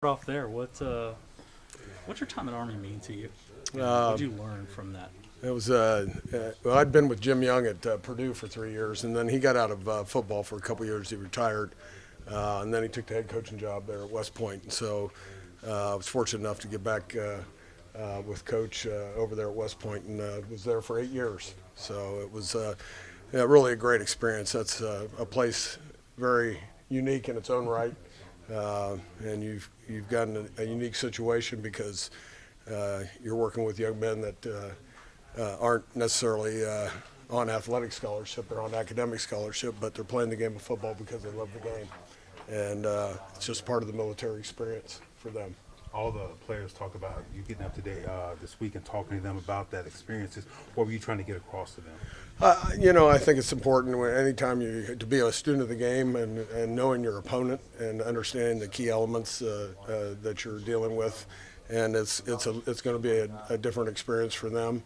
Off there, what's your time at Army mean to you? And what Uh, did you learn from that? it was well, I'd been with Jim Young at Purdue for 3 years, and then he got out of football for a couple years. He retired, and then he took the head coaching job there at West Point. And so I was fortunate enough to get back with Coach over there at West Point, and was there for 8 years. So it was really a great experience. That's a place very unique in its own right, and you've gotten a unique situation because you're working with young men that aren't necessarily on athletic scholarship or on academic scholarship, but they're playing the game of football because they love the game. And it's just part of the military experience for them. All the players talk about you getting up today this week and talking to them about that experiences. What were you trying to get across to them? I think it's important anytime to be a student of the game and knowing your opponent and understanding the key elements that you're dealing with. And it's going to be a different experience for them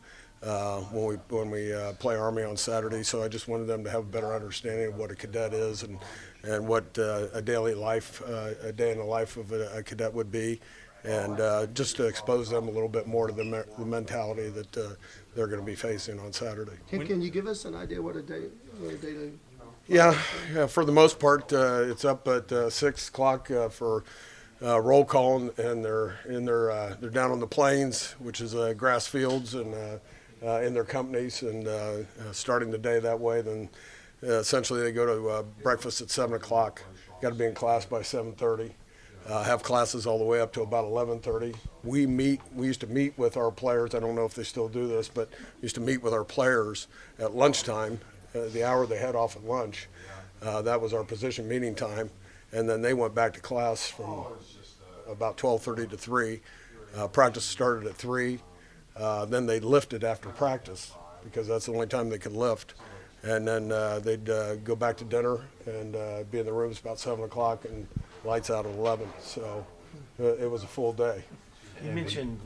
when we play Army on Saturday. So I just wanted them to have a better understanding of what a cadet is and what a daily life, a day in the life of a cadet would be, and just to expose them a little bit more to the mentality that they're going to be facing on Saturday. Can you give us an idea what a day Yeah, for the most part, it's up at 6 o'clock for roll call, and they're down on the plains, which is grass fields, and in their companies, and starting the day that way. Then essentially they go to breakfast at 7 o'clock. Got to be in class by 7:30. Have classes all the way up to about 11:30. We used to meet with our players. I don't know if they still do this, but we used to meet with our players at lunchtime, the hour they had off at lunch. That was our position meeting time, and then they went back to class from about 12:30 to 3. Practice started at 3. Then they lifted after practice because that's the only time they could lift. And then they'd go back to dinner and be in the rooms about 7 o'clock and lights out at 11. So it was a full day. You mentioned,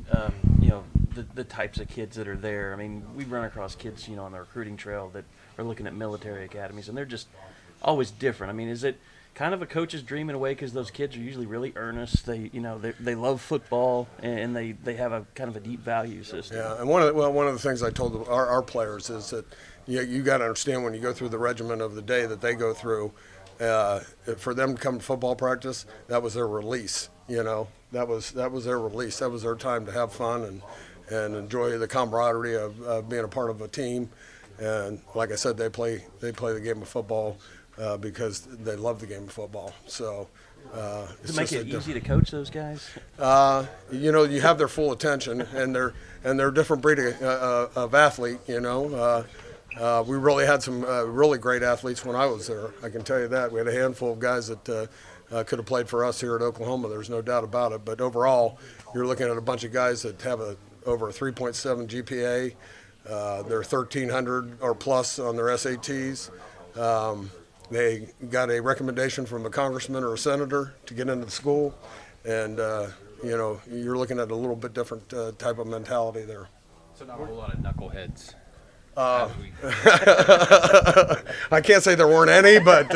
the types of kids that are there. I mean, we run across kids, on the recruiting trail that are looking at military academies, and they're just always different. I mean, is it kind of a coach's dream in a way because those kids are usually really earnest? They love football, and they have a kind of a deep value system. Yeah, and one of the things I told our players is that you got to understand when you go through the regimen of the day that they go through. For them to come to football practice, that was their release. That was their release. That was their time to have fun and enjoy the camaraderie of being a part of a team. And like I said, they play the game of football because they love the game of football. So does it make it easy to coach those guys? You have their full attention, and they're a different breed of athlete. We really had some really great athletes when I was there. I can tell you that. We had a handful of guys that could have played for us here at Oklahoma. There's no doubt about it. But overall, you're looking at a bunch of guys that have over a 3.7 GPA. They're 1,300 or plus on their SATs. They got a recommendation from a congressman or a senator to get into the school. And, you're looking at a little bit different type of mentality there. So not a whole lot of knuckleheads. I can't say there weren't any, but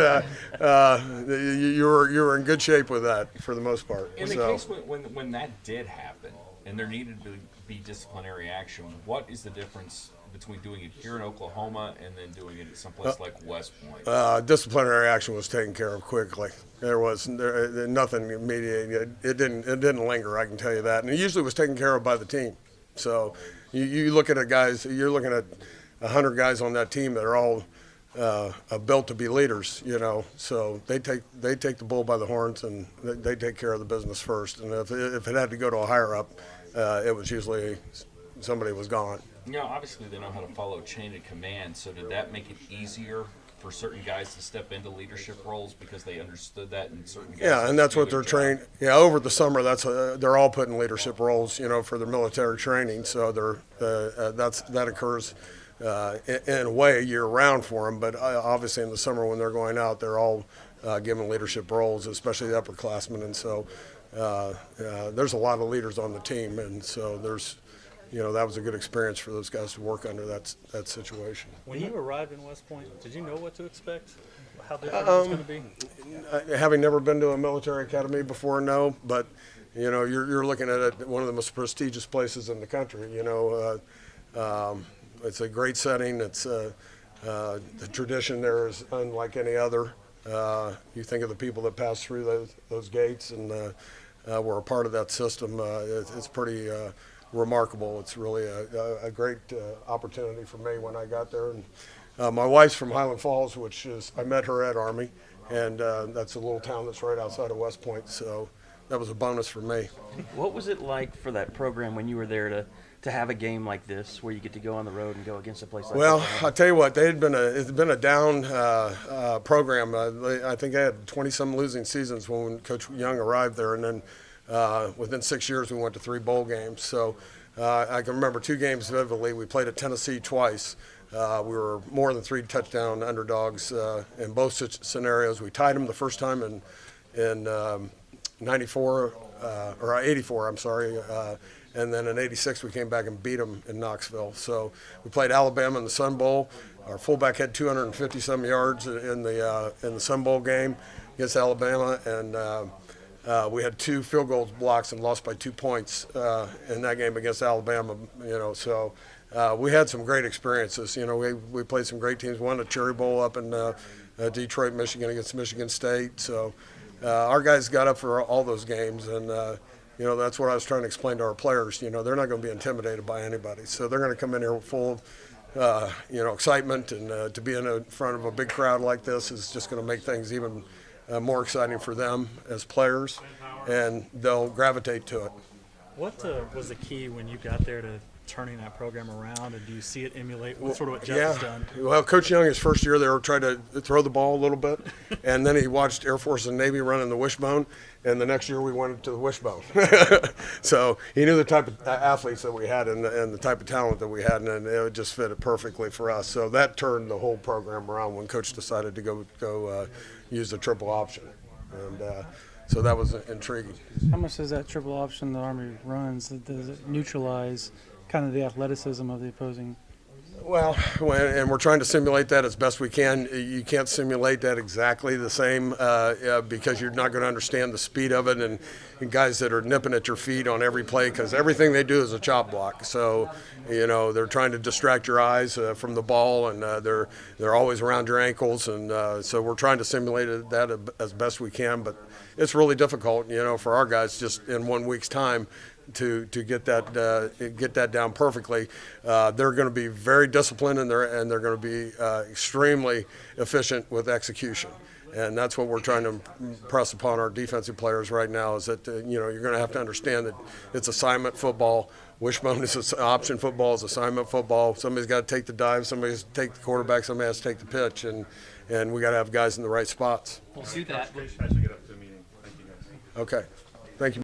you were in good shape with that for the most part. In the case when that did happen and there needed to be disciplinary action, what is the difference between doing it here in Oklahoma and then doing it at someplace like West Point? Disciplinary action was taken care of quickly. There was nothing immediate. It didn't linger. I can tell you that. And it usually was taken care of by the team. So you look at you're looking at 100 guys on that team that are all built to be leaders, So they take the bull by the horns, and they take care of the business first. And if it had to go to a higher up, it was usually somebody was gone. Obviously they know how to follow chain of command. So did that make it easier for certain guys to step into leadership roles because they understood that, and certain guys? Yeah, and that's what they're trained. Yeah, over the summer, they're all put in leadership roles, for their military training. So that occurs. In a way, year-round for them, but obviously in the summer when they're going out, they're all given leadership roles, especially the upperclassmen. And so there's a lot of leaders on the team, and so that was a good experience for those guys to work under that situation. When you arrived in West Point, did you know what to expect? How different it was going to be? Having never been to a military academy before, no, but you're looking at it, one of the most prestigious places in the country. It's a great setting. It's the tradition there is unlike any other. You think of the people that pass through those gates and were a part of that system. It's pretty remarkable. It's really a great opportunity for me when I got there. And my wife's from Highland Falls, which is I met her at Army, and that's a little town that's right outside of West Point. So that was a bonus for me. What was it like for that program when you were there to have a game like this, where you get to go on the road and go against a place like Well, that? I'll tell you what, it's been a down program. I think they had 20-some losing seasons when Coach Young arrived there, and then within 6 years we went to 3 bowl games. So I can remember 2 games vividly. We played at Tennessee twice. We were more than 3 touchdown underdogs in both scenarios. We tied them the first time in 94 or 84. I'm sorry. And then in '86 we came back and beat them in Knoxville. So we played Alabama in the Sun Bowl. Our fullback had 250-some yards in the Sun Bowl game against Alabama, and we had 2 field goals blocks and lost by 2 points in that game against Alabama. So we had some great experiences. We played some great teams. Won a Cherry Bowl up in Detroit, Michigan against Michigan State. So our guys got up for all those games, and that's what I was trying to explain to our players. They're not going to be intimidated by anybody. So they're going to come in here full of, excitement, and to be in front of a big crowd like this is just going to make things even more exciting for them as players, and they'll gravitate to it. What was the key when you got there to turning that program around, and do you see it emulate sort of what Jeff has done? Well, Coach Young, his first year there, tried to throw the ball a little bit, and then he watched Air Force and Navy running the wishbone, and the next year we went to the wishbone. So he knew the type of athletes that we had and the type of talent that we had, and it just fit it perfectly for us. So that turned the whole program around when Coach decided to go use the triple option, and so that was intriguing. How much does that triple option the Army runs, does it neutralize kind of the athleticism of the opposing? Well, and we're trying to simulate that as best we can. You can't simulate that exactly the same because you're not going to understand the speed of it, and guys that are nipping at your feet on every play, because everything they do is a chop block. So, they're trying to distract your eyes from the ball, and they're always around your ankles, and so we're trying to simulate that as best we can. But it's really difficult, for our guys just in 1 week's time to get that down perfectly. They're going to be very disciplined, and they're going to be extremely efficient with execution. And that's what we're trying to impress upon our defensive players right now, is that you're going to have to understand that it's assignment football. Wishbone is option football, is assignment football. Somebody's got to take the dive, somebody has to take the quarterback, somebody has to take the pitch, and we got to have guys in the right spots. We'll do that. Okay. Thank you.